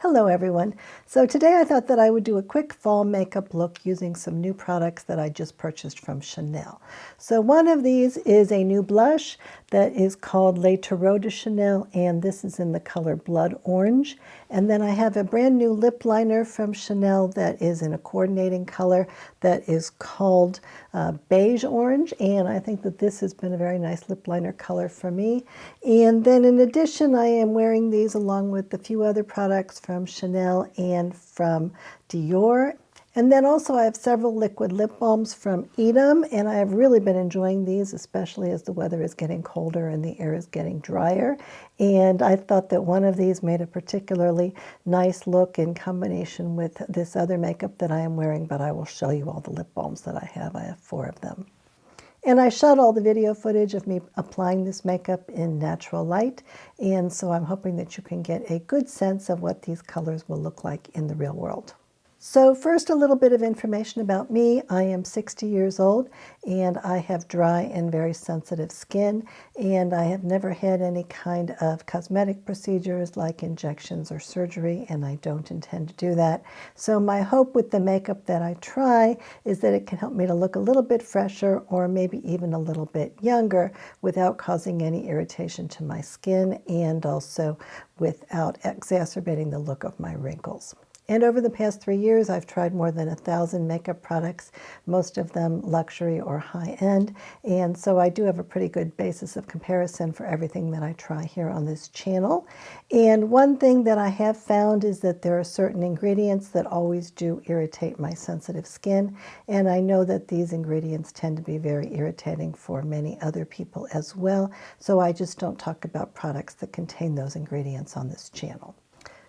Hello everyone. So today I thought that I would do a quick fall makeup look using some new products that I just purchased from Chanel. So one of these is a new blush that is called Les Terreaux de Chanel, and this is in the color Blood Orange. And then I have a brand new lip liner from Chanel that is in a coordinating color that is called Beige Orange, and I think that this has been a very nice lip liner color for me. And then in addition, I am wearing these along with a few other products from Chanel and from Dior. And then also I have several liquid lip balms from Eadem, and I have really been enjoying these, especially as the weather is getting colder and the air is getting drier. And I thought that one of these made a particularly nice look in combination with this other makeup that I am wearing, but I will show you all the lip balms that I have. I have 4 of them. And I shot all the video footage of me applying this makeup in natural light, and so I'm hoping that you can get a good sense of what these colors will look like in the real world. So first, a little bit of information about me. I am 60 years old, and I have dry and very sensitive skin, and I have never had any kind of cosmetic procedures like injections or surgery, and I don't intend to do that. So my hope with the makeup that I try is that it can help me to look a little bit fresher or maybe even a little bit younger without causing any irritation to my skin and also without exacerbating the look of my wrinkles. And over the past 3 years, I've tried more than 1,000 makeup products, most of them luxury or high-end. And so I do have a pretty good basis of comparison for everything that I try here on this channel. And one thing that I have found is that there are certain ingredients that always do irritate my sensitive skin. And I know that these ingredients tend to be very irritating for many other people as well. So I just don't talk about products that contain those ingredients on this channel.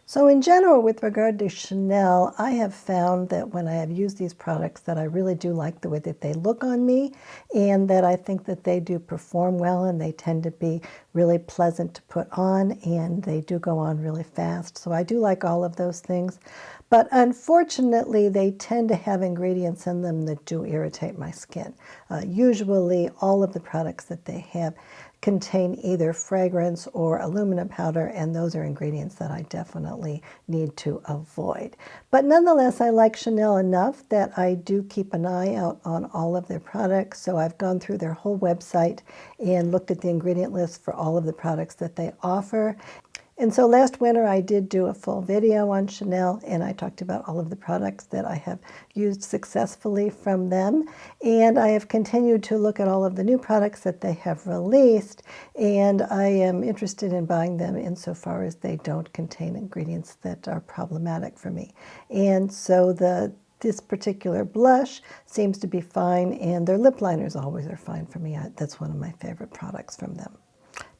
So in general, with regard to Chanel, I have found that when I have used these products that I really do like the way that they look on me, and that I think that they do perform well, and they tend to be really pleasant to put on, and they do go on really fast. So I do like all of those things. But unfortunately, they tend to have ingredients in them that do irritate my skin. Usually, all of the products that they have contain either fragrance or aluminum powder, and those are ingredients that I definitely need to avoid. But nonetheless, I like Chanel enough that I do keep an eye out on all of their products. So I've gone through their whole website and looked at the ingredient list for all of the products that they offer. And so last winter I did do a full video on Chanel, and I talked about all of the products that I have used successfully from them. And I have continued to look at all of the new products that they have released, and I am interested in buying them insofar as they don't contain ingredients that are problematic for me. And so this particular blush seems to be fine, and their lip liners always are fine for me. That's one of my favorite products from them.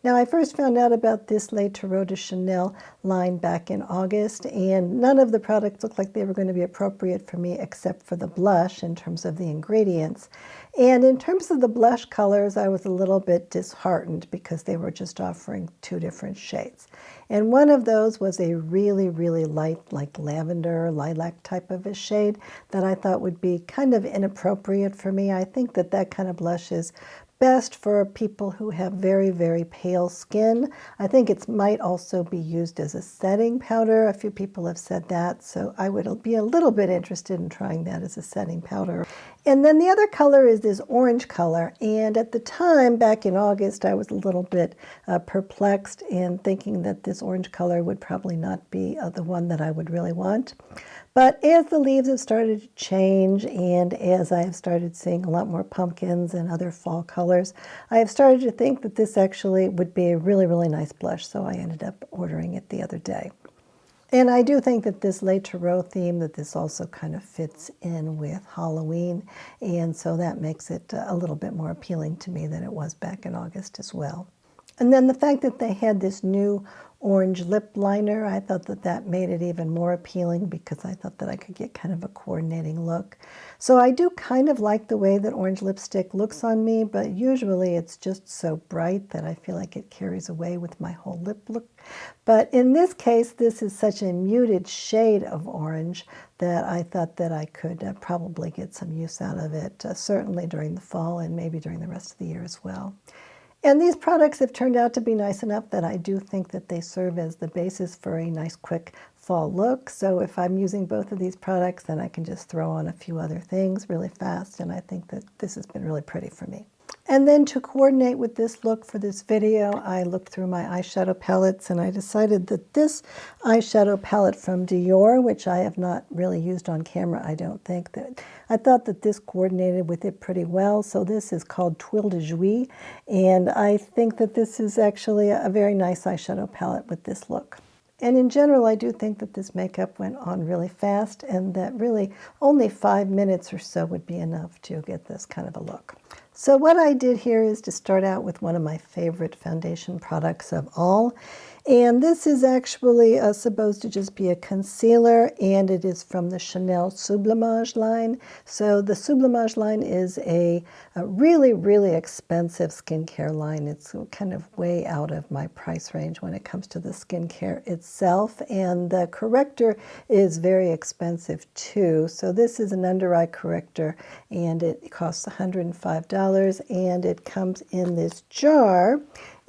Now, I first found out about this Les Terreaux de Chanel line back in August, and none of the products looked like they were going to be appropriate for me except for the blush in terms of the ingredients. And in terms of the blush colors, I was a little bit disheartened because they were just offering 2 different shades. And one of those was a really, really light, like lavender, lilac type of a shade that I thought would be kind of inappropriate for me. I think that that kind of blush is best for people who have very, very pale skin. I think it might also be used as a setting powder. A few people have said that, so I would be a little bit interested in trying that as a setting powder. And then the other color is this orange color, and at the time, back in August, I was a little bit perplexed in thinking that this orange color would probably not be the one that I would really want. But as the leaves have started to change, and as I have started seeing a lot more pumpkins and other fall colors, I have started to think that this actually would be a really, really nice blush, so I ended up ordering it the other day. And I do think that this Les Terreaux theme, that this also kind of fits in with Halloween, and so that makes it a little bit more appealing to me than it was back in August as well. And then the fact that they had this new orange lip liner, I thought that that made it even more appealing because I thought that I could get kind of a coordinating look. So I do kind of like the way that orange lipstick looks on me, but usually it's just so bright that I feel like it carries away with my whole lip look. But in this case, this is such a muted shade of orange that I thought that I could probably get some use out of it, certainly during the fall and maybe during the rest of the year as well. And these products have turned out to be nice enough that I do think that they serve as the basis for a nice quick fall look. So if I'm using both of these products, then I can just throw on a few other things really fast, and I think that this has been really pretty for me. And then to coordinate with this look for this video, I looked through my eyeshadow palettes and I decided that this eyeshadow palette from Dior, which I have not really used on camera, I don't think, that I thought that this coordinated with it pretty well. So this is called Toile de Jouy, and I think that this is actually a very nice eyeshadow palette with this look. And in general, I do think that this makeup went on really fast and that really only 5 minutes or so would be enough to get this kind of a look. So what I did here is to start out with one of my favorite foundation products of all. And this is actually supposed to just be a concealer, and it is from the Chanel Sublimage line. So the Sublimage line is a really, really expensive skincare line. It's kind of way out of my price range when it comes to the skincare itself. And the corrector is very expensive too. So this is an under eye corrector, and it costs $105, and it comes in this jar.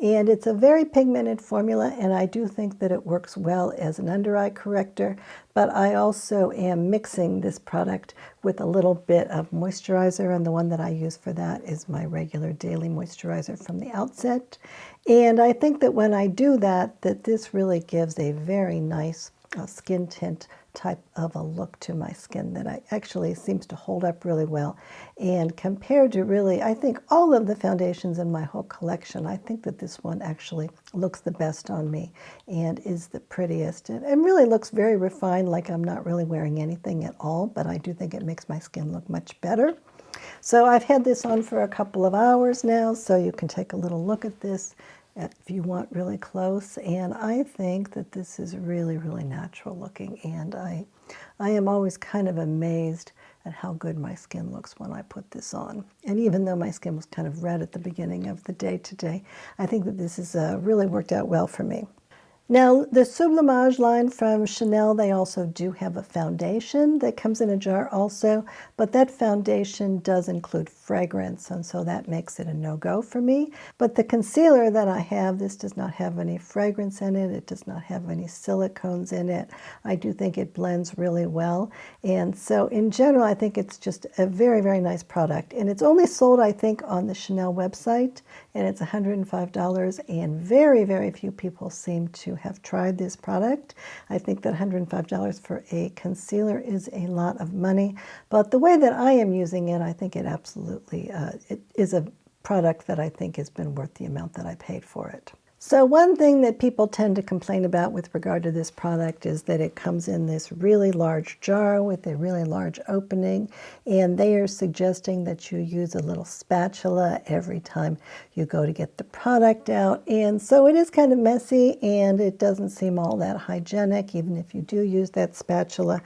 And it's a very pigmented formula, and I do think that it works well as an under eye corrector, but I also am mixing this product with a little bit of moisturizer, and the one that I use for that is my regular daily moisturizer from the outset. And I think that when I do that, that this really gives a very nice skin tint type of a look to my skin that actually seems to hold up really well. And compared to really, I think all of the foundations in my whole collection, I think that this one actually looks the best on me and is the prettiest. And really looks very refined, like I'm not really wearing anything at all, but I do think it makes my skin look much better. So I've had this on for a couple of hours now, so you can take a little look at this if you want really close. And I think that this is really, really natural looking, and I am always kind of amazed at how good my skin looks when I put this on. And even though my skin was kind of red at the beginning of the day today, I think that this has really worked out well for me. Now, the Sublimage line from Chanel, they also do have a foundation that comes in a jar also, but that foundation does include fragrance, and so that makes it a no-go for me. But the concealer that I have, this does not have any fragrance in it. It does not have any silicones in it. I do think it blends really well. And so in general, I think it's just a very, very nice product. And it's only sold, I think, on the Chanel website, and it's $105, and very, very few people seem to have tried this product. I think that $105 for a concealer is a lot of money, but the way that I am using it, I think it absolutely it is a product that I think has been worth the amount that I paid for it. So one thing that people tend to complain about with regard to this product is that it comes in this really large jar with a really large opening, and they are suggesting that you use a little spatula every time you go to get the product out. And so it is kind of messy, and it doesn't seem all that hygienic, even if you do use that spatula.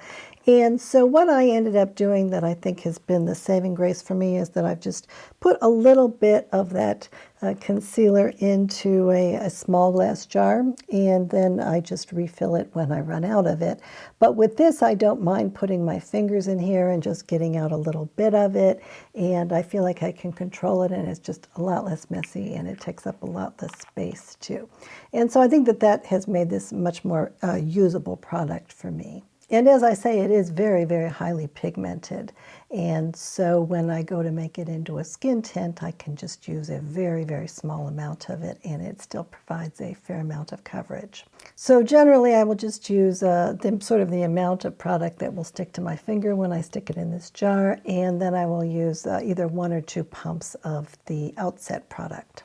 And so what I ended up doing that I think has been the saving grace for me is that I've just put a little bit of that concealer into a small glass jar, and then I just refill it when I run out of it. But with this, I don't mind putting my fingers in here and just getting out a little bit of it, and I feel like I can control it, and it's just a lot less messy, and it takes up a lot less space too. And so I think that that has made this a much more usable product for me. And as I say, it is very, very highly pigmented. And so when I go to make it into a skin tint, I can just use a very, very small amount of it, and it still provides a fair amount of coverage. So generally, I will just use the amount of product that will stick to my finger when I stick it in this jar, and then I will use either 1 or 2 pumps of the Outset product.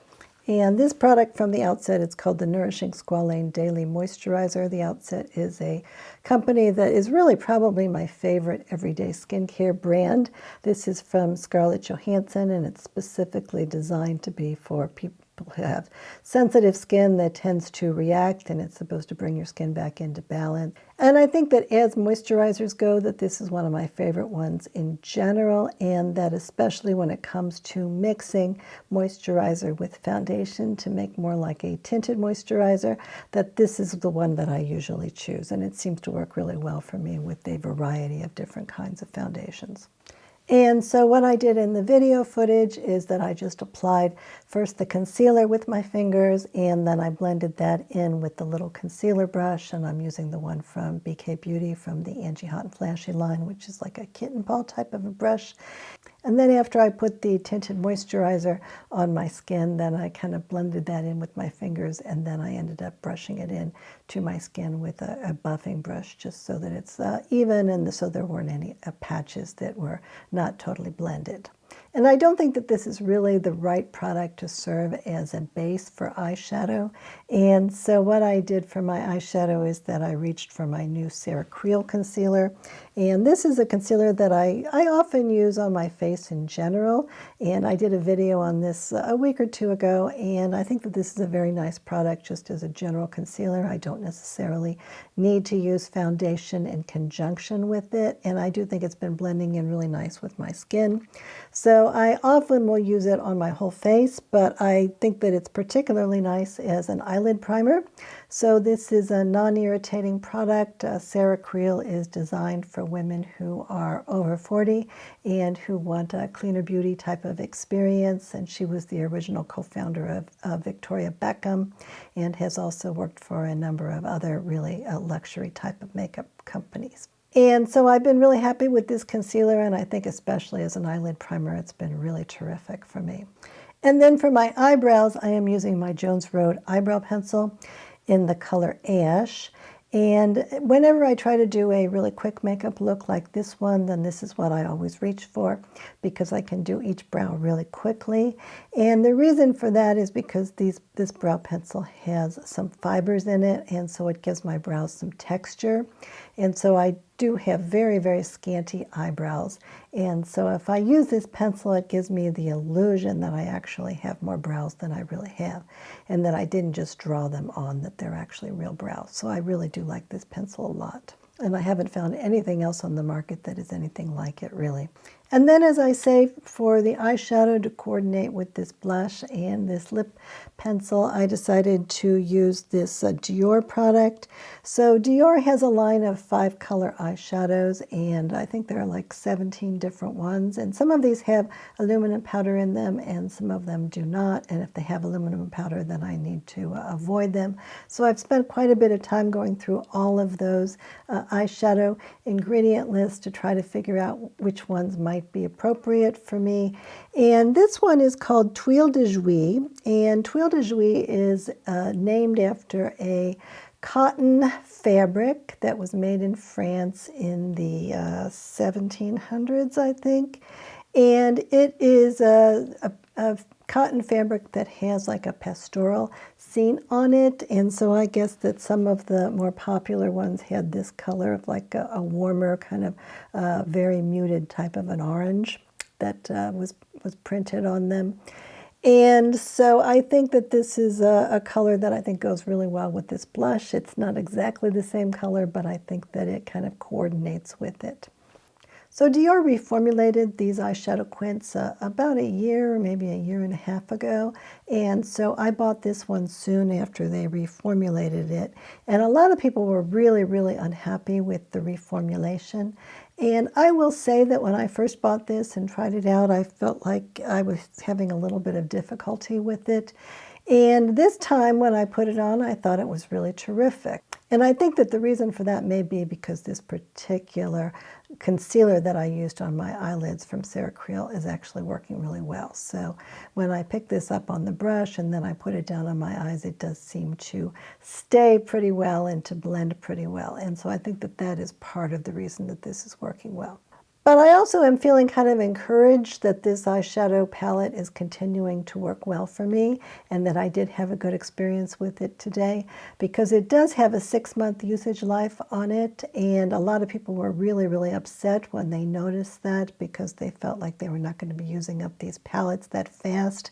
And this product from the Outset, it's called the Nourishing Squalane Daily Moisturizer. The Outset is a company that is really probably my favorite everyday skincare brand. This is from Scarlett Johansson, and it's specifically designed to be for people who have sensitive skin that tends to react, and it's supposed to bring your skin back into balance. And I think that as moisturizers go, that this is one of my favorite ones in general, and that especially when it comes to mixing moisturizer with foundation to make more like a tinted moisturizer, that this is the one that I usually choose, and it seems to work really well for me with a variety of different kinds of foundations. And so what I did in the video footage is that I just applied first the concealer with my fingers, and then I blended that in with the little concealer brush, and I'm using the one from BK Beauty from the Angie Hot and Flashy line, which is like a kitten ball type of a brush. And then after I put the tinted moisturizer on my skin, then I kind of blended that in with my fingers, and then I ended up brushing it in to my skin with a buffing brush just so that it's even and so there weren't any patches that were not totally blended. And I don't think that this is really the right product to serve as a base for eyeshadow. And so what I did for my eyeshadow is that I reached for my new Creal concealer. And this is a concealer that I often use on my face in general. And I did a video on this a week or two ago. And I think that this is a very nice product just as a general concealer. I don't necessarily need to use foundation in conjunction with it. And I do think it's been blending in really nice with my skin. So I often will use it on my whole face, but I think that it's particularly nice as an eyelid primer. So this is a non-irritating product. Creal is designed for women who are over 40 and who want a cleaner beauty type of experience. And she was the original co-founder of Victoria Beckham and has also worked for a number of other really luxury type of makeup companies. And so I've been really happy with this concealer, and I think especially as an eyelid primer, it's been really terrific for me. And then for my eyebrows, I am using my Jones Road eyebrow pencil in the color Ash. And whenever I try to do a really quick makeup look like this one, then this is what I always reach for because I can do each brow really quickly. And the reason for that is because this brow pencil has some fibers in it, and so it gives my brows some texture. And so I do have very, very scanty eyebrows. And so if I use this pencil, it gives me the illusion that I actually have more brows than I really have, and that I didn't just draw them on, that they're actually real brows. So I really do like this pencil a lot. And I haven't found anything else on the market that is anything like it, really. And then, as I say, for the eyeshadow to coordinate with this blush and this lip pencil, I decided to use this Dior product. So Dior has a line of 5 color eyeshadows, and I think there are like 17 different ones. And some of these have aluminum powder in them, and some of them do not. And if they have aluminum powder, then I need to avoid them. So I've spent quite a bit of time going through all of those eyeshadow ingredient lists to try to figure out which ones might be appropriate for me. And this one is called Toile de Jouy, and Toile de Jouy is named after a cotton fabric that was made in France in the 1700s, I think. And it is a cotton fabric that has like a pastoral scene on it. And so I guess that some of the more popular ones had this color of like a warmer kind of very muted type of an orange that was printed on them. And so I think that this is a color that I think goes really well with this blush. It's not exactly the same color, but I think that it kind of coordinates with it. So Dior reformulated these eyeshadow quints about a year, maybe a year and a half ago. And so I bought this one soon after they reformulated it. And a lot of people were really, really unhappy with the reformulation. And I will say that when I first bought this and tried it out, I felt like I was having a little bit of difficulty with it. And this time when I put it on, I thought it was really terrific. And I think that the reason for that may be because this particular concealer that I used on my eyelids from Creal is actually working really well. So when I pick this up on the brush and then I put it down on my eyes, it does seem to stay pretty well and to blend pretty well. And so I think that that is part of the reason that this is working well. But I also am feeling kind of encouraged that this eyeshadow palette is continuing to work well for me and that I did have a good experience with it today because it does have a 6-month usage life on it, and a lot of people were really, really upset when they noticed that because they felt like they were not going to be using up these palettes that fast.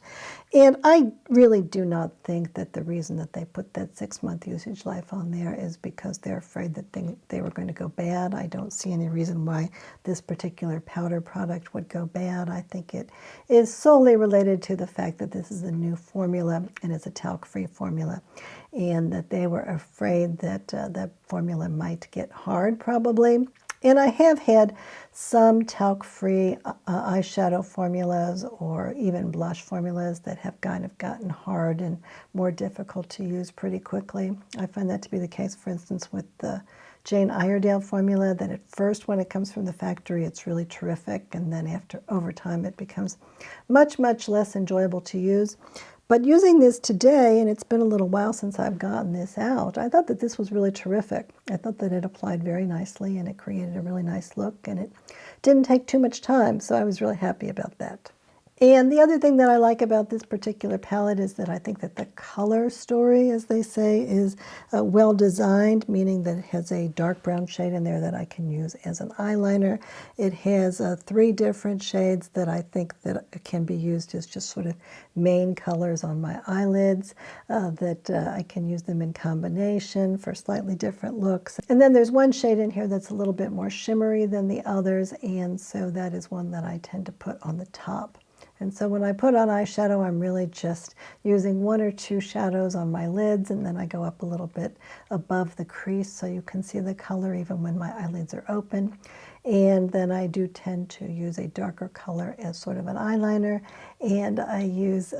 And I really do not think that the reason that they put that 6-month usage life on there is because they're afraid that they were going to go bad. I don't see any reason why this particular powder product would go bad. I think it is solely related to the fact that this is a new formula and it's a talc-free formula, and that they were afraid that that formula might get hard probably. And I have had some talc-free eyeshadow formulas or even blush formulas that have kind of gotten hard and more difficult to use pretty quickly. I find that to be the case, for instance, with the Jane Iredale formula, that at first when it comes from the factory it's really terrific, and then over time it becomes much, much less enjoyable to use. But using this today, and it's been a little while since I've gotten this out, I thought that this was really terrific. I thought that it applied very nicely and it created a really nice look, and it didn't take too much time, so I was really happy about that. And the other thing that I like about this particular palette is that I think that the color story, as they say, is well designed, meaning that it has a dark brown shade in there that I can use as an eyeliner. It has 3 different shades that I think that can be used as just sort of main colors on my eyelids, that I can use them in combination for slightly different looks. And then there's one shade in here that's a little bit more shimmery than the others, and so that is one that I tend to put on the top. And so when I put on eyeshadow, I'm really just using 1 or 2 shadows on my lids, and then I go up a little bit above the crease so you can see the color even when my eyelids are open. And then I do tend to use a darker color as sort of an eyeliner, and I use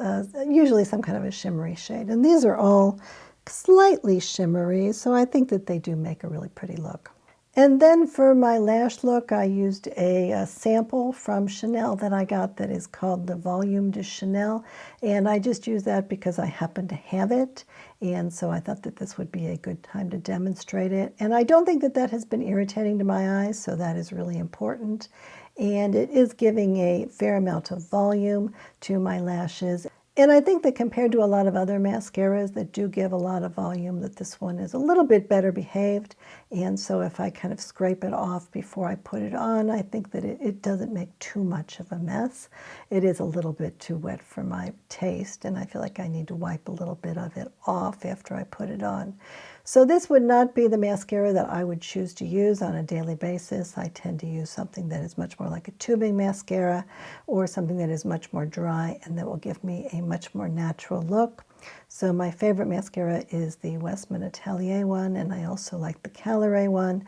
usually some kind of a shimmery shade. And these are all slightly shimmery, so I think that they do make a really pretty look. And then for my lash look, I used a sample from Chanel that I got that is called the Volume de Chanel. And I just used that because I happen to have it. And so I thought that this would be a good time to demonstrate it. And I don't think that that has been irritating to my eyes, so that is really important. And it is giving a fair amount of volume to my lashes. And I think that compared to a lot of other mascaras that do give a lot of volume, that this one is a little bit better behaved. And so if I kind of scrape it off before I put it on, I think that it doesn't make too much of a mess. It is a little bit too wet for my taste, and I feel like I need to wipe a little bit of it off after I put it on. So this would not be the mascara that I would choose to use on a daily basis. I tend to use something that is much more like a tubing mascara, or something that is much more dry and that will give me a much more natural look. So my favorite mascara is the Westman Atelier one, and I also like the Calorie one.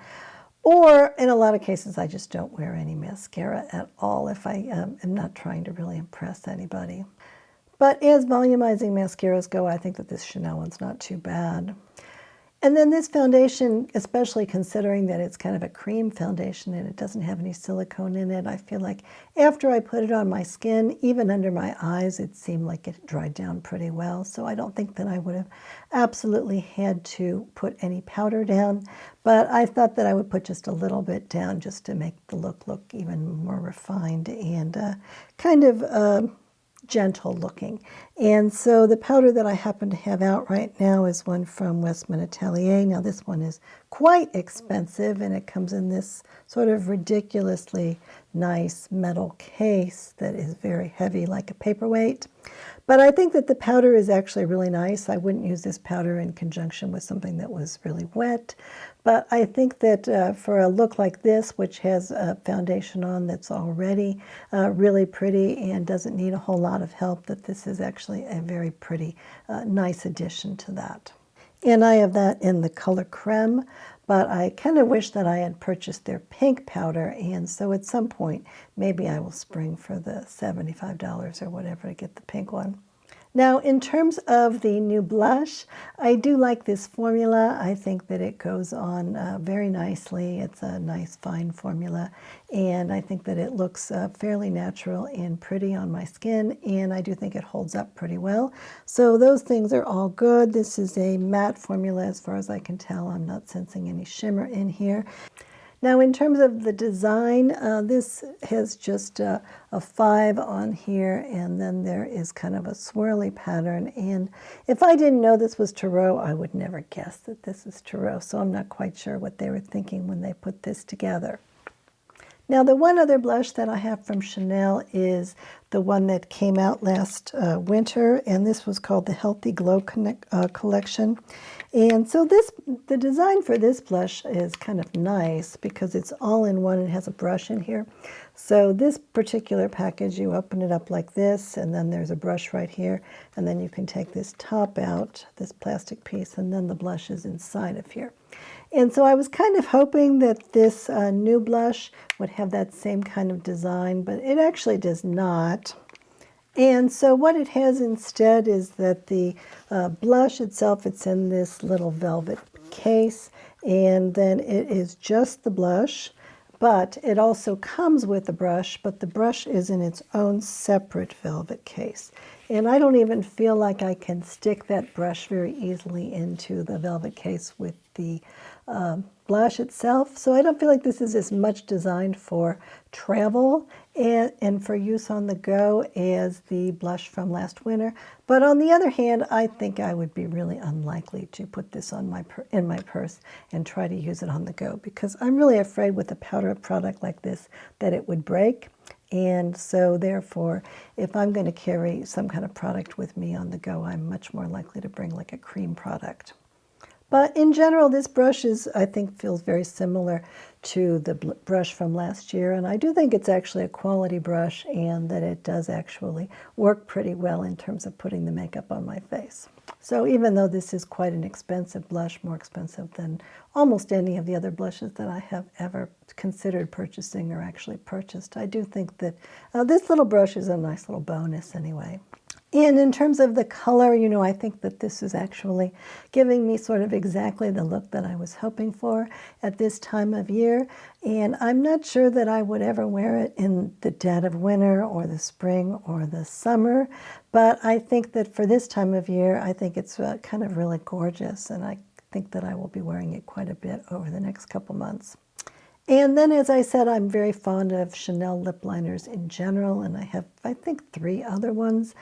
Or in a lot of cases, I just don't wear any mascara at all if I am not trying to really impress anybody. But as volumizing mascaras go, I think that this Chanel one's not too bad. And then this foundation, especially considering that it's kind of a cream foundation and it doesn't have any silicone in it, I feel like after I put it on my skin, even under my eyes, it seemed like it dried down pretty well. So I don't think that I would have absolutely had to put any powder down, but I thought that I would put just a little bit down just to make the look even more refined and kind of gentle looking. And so the powder that I happen to have out right now is one from Westman Atelier. Now this one is quite expensive, and it comes in this sort of ridiculously nice metal case that is very heavy, like a paperweight. But I think that the powder is actually really nice. I wouldn't use this powder in conjunction with something that was really wet. But I think that for a look like this, which has a foundation on that's already really pretty and doesn't need a whole lot of help, that this is actually a very pretty, nice addition to that. And I have that in the color Creme, but I kind of wish that I had purchased their pink powder, and so at some point, maybe I will spring for the $75 or whatever to get the pink one. Now, in terms of the new blush, I do like this formula. I think that it goes on very nicely. It's a nice, fine formula, and I think that it looks fairly natural and pretty on my skin, and I do think it holds up pretty well. So those things are all good. This is a matte formula as far as I can tell. I'm not sensing any shimmer in here. Now, in terms of the design, this has just a 5 on here, and then there is kind of a swirly pattern. And if I didn't know this was Tarot, I would never guess that this is Tarot. So I'm not quite sure what they were thinking when they put this together. Now, the one other blush that I have from Chanel is the one that came out last winter, and this was called the Healthy Glow Collection. And so the design for this blush is kind of nice because it's all in one. It has a brush in here. So this particular package, you open it up like this, and then there's a brush right here, and then you can take this top out, this plastic piece, and then the blush is inside of here. And so I was kind of hoping that this new blush would have that same kind of design, but it actually does not. And so what it has instead is that the blush itself, it's in this little velvet case, and then it is just the blush, but it also comes with a brush, but the brush is in its own separate velvet case. And I don't even feel like I can stick that brush very easily into the velvet case with the blush itself. So I don't feel like this is as much designed for travel and for use on the go as the blush from last winter. But on the other hand, I think I would be really unlikely to put this on in my purse and try to use it on the go, because I'm really afraid with a powder product like this that it would break. And so therefore, if I'm going to carry some kind of product with me on the go, I'm much more likely to bring like a cream product. But in general, this brush I think, feels very similar to the brush from last year. And I do think it's actually a quality brush and that it does actually work pretty well in terms of putting the makeup on my face. So even though this is quite an expensive blush, more expensive than almost any of the other blushes that I have ever considered purchasing or actually purchased, I do think that this little brush is a nice little bonus anyway. And in terms of the color, I think that this is actually giving me sort of exactly the look that I was hoping for at this time of year. And I'm not sure that I would ever wear it in the dead of winter or the spring or the summer. But I think that for this time of year, I think it's kind of really gorgeous. And I think that I will be wearing it quite a bit over the next couple months. And then, as I said, I'm very fond of Chanel lip liners in general. And I have, I think, 3 other ones.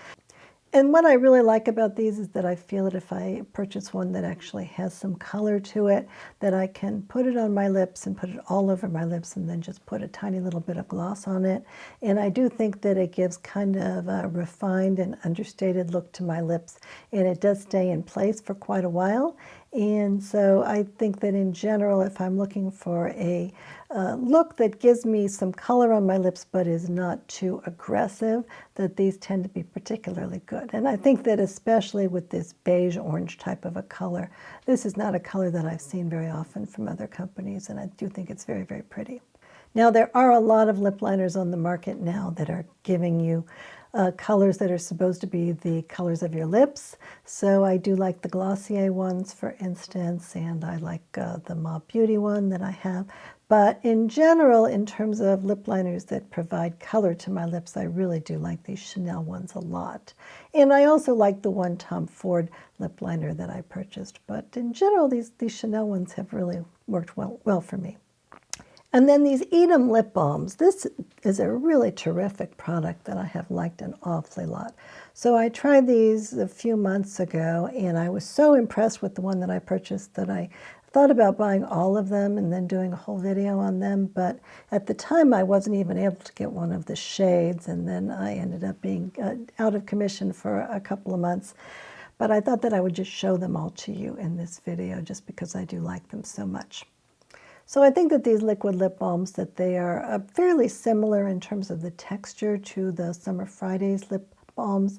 And what I really like about these is that I feel that if I purchase one that actually has some color to it, that I can put it on my lips and put it all over my lips and then just put a tiny little bit of gloss on it. And I do think that it gives kind of a refined and understated look to my lips, and it does stay in place for quite a while. And so I think that in general, if I'm looking for a look that gives me some color on my lips but is not too aggressive, that these tend to be particularly good. And I think that especially with this beige orange type of a color, this is not a color that I've seen very often from other companies, and I do think it's very, very pretty. Now, there are a lot of lip liners on the market now that are giving you colors that are supposed to be the colors of your lips. So I do like the Glossier ones, for instance, and I like the Mauve Beauty one that I have. But in general, in terms of lip liners that provide color to my lips, I really do like these Chanel ones a lot. And I also like the one Tom Ford lip liner that I purchased. But in general, these Chanel ones have really worked well for me. And then these Eadem lip balms. This is a really terrific product that I have liked an awfully lot. So I tried these a few months ago, and I was so impressed with the one that I purchased that I thought about buying all of them and then doing a whole video on them. But at the time, I wasn't even able to get one of the shades, and then I ended up being out of commission for a couple of months. But I thought that I would just show them all to you in this video just because I do like them so much. So I think that these liquid lip balms, that they are fairly similar in terms of the texture to the Summer Fridays lip balms,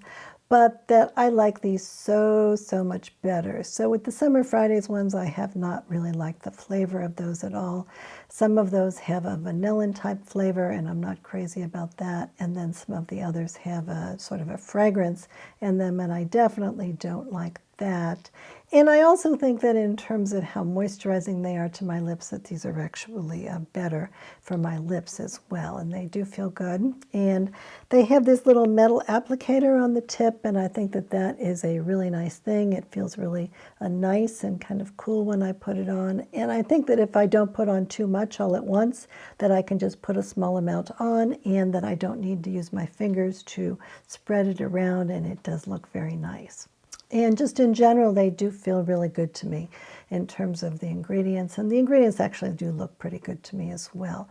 but that I like these so much better. So with the Summer Fridays ones, I have not really liked the flavor of those at all. Some of those have a vanillin type flavor, and I'm not crazy about that. And then some of the others have a sort of a fragrance in them, and I definitely don't like that. And I also think that in terms of how moisturizing they are to my lips, that these are actually better for my lips as well. And they do feel good. And they have this little metal applicator on the tip, and I think that that is a really nice thing. It feels really nice and kind of cool when I put it on. And I think that if I don't put on too much all at once, that I can just put a small amount on, and that I don't need to use my fingers to spread it around, and it does look very nice. And just in general, they do feel really good to me in terms of the ingredients. And the ingredients actually do look pretty good to me as well.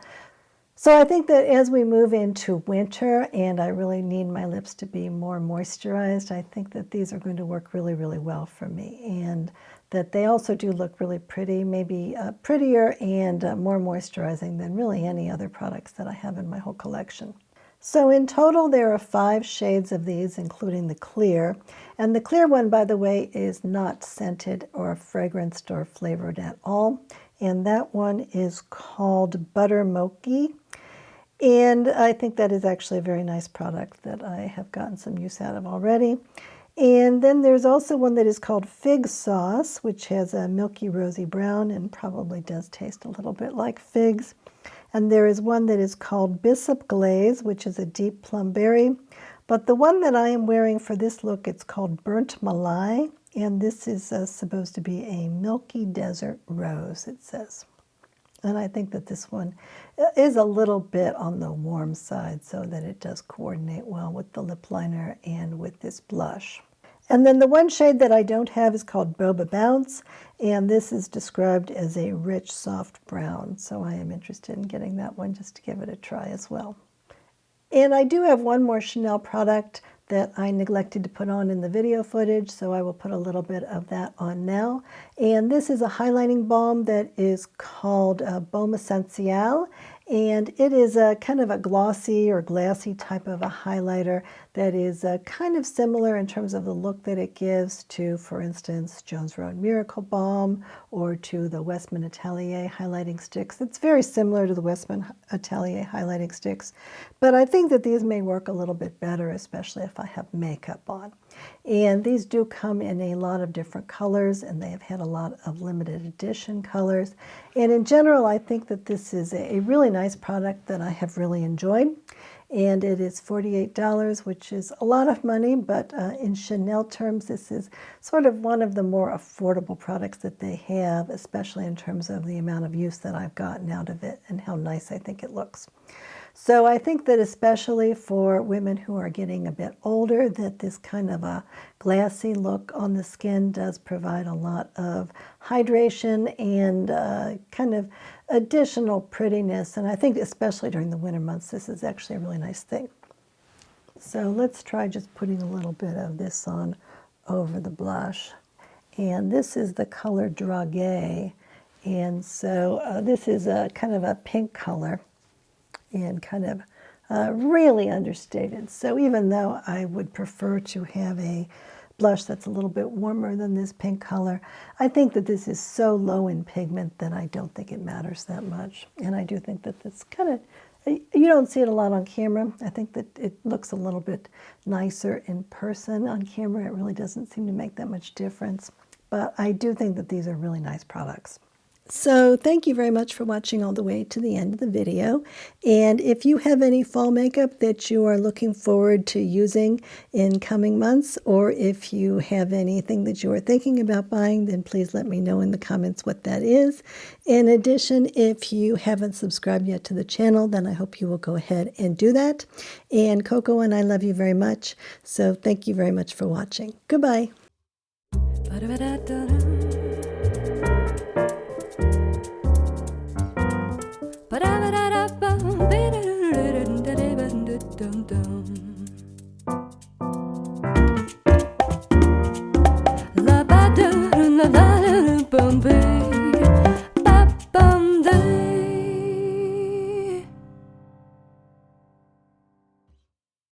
So I think that as we move into winter and I really need my lips to be more moisturized, I think that these are going to work really, really well for me. And that they also do look really pretty, maybe prettier and more moisturizing than really any other products that I have in my whole collection. So in total, there are 5 shades of these, including the clear. And the clear one, by the way, is not scented or fragranced or flavored at all. And that one is called Butter Mochi. And I think that is actually a very nice product that I have gotten some use out of already. And then there's also one that is called Fig Sauce, which has a milky rosy brown and probably does taste a little bit like figs. And there is one that is called Bishop Glaze, which is a deep plum berry. But the one that I am wearing for this look, it's called Burnt Malai. And this is supposed to be a milky desert rose, it says. And I think that this one is a little bit on the warm side so that it does coordinate well with the lip liner and with this blush. And then the one shade that I don't have is called Boba Bounce, and this is described as a rich, soft brown. So I am interested in getting that one just to give it a try as well. And I do have one more Chanel product that I neglected to put on in the video footage, so I will put a little bit of that on now. And this is a highlighting balm that is called Baume Essentiel, and it is a kind of a glossy or glassy type of a highlighter that is kind of similar in terms of the look that it gives to, for instance, Jones Road Miracle Balm or to the Westman Atelier highlighting sticks. It's very similar to the Westman Atelier highlighting sticks, but I think that these may work a little bit better, especially if I have makeup on. And these do come in a lot of different colors, and they have had a lot of limited edition colors. And in general, I think that this is a really nice product that I have really enjoyed. And it is $48, which is a lot of money, but in Chanel terms, this is sort of one of the more affordable products that they have, especially in terms of the amount of use that I've gotten out of it and how nice I think it looks. So I think that especially for women who are getting a bit older, that this kind of a glassy look on the skin does provide a lot of hydration and kind of additional prettiness. And I think especially during the winter months, this is actually a really nice thing. So let's try just putting a little bit of this on over the blush. And this is the color Dragee. And so this is a kind of a pink color and kind of really understated. So even though I would prefer to have a blush that's a little bit warmer than this pink color, I think that this is so low in pigment that I don't think it matters that much. And I do think that this kind of, you don't see it a lot on camera. I think that it looks a little bit nicer in person. On camera, it really doesn't seem to make that much difference. But I do think that these are really nice products. So thank you very much for watching all the way to the end of the video. And if you have any fall makeup that you are looking forward to using in coming months, or if you have anything that you are thinking about buying, then please let me know in the comments what that is. In addition, if you haven't subscribed yet to the channel, then I hope you will go ahead and do that. And Coco and I love you very much. So thank you very much for watching. Goodbye. Ba-da-ba-da-da-bum, ba-da-da-da-da-da-da-da-da-da-da-da-da-da.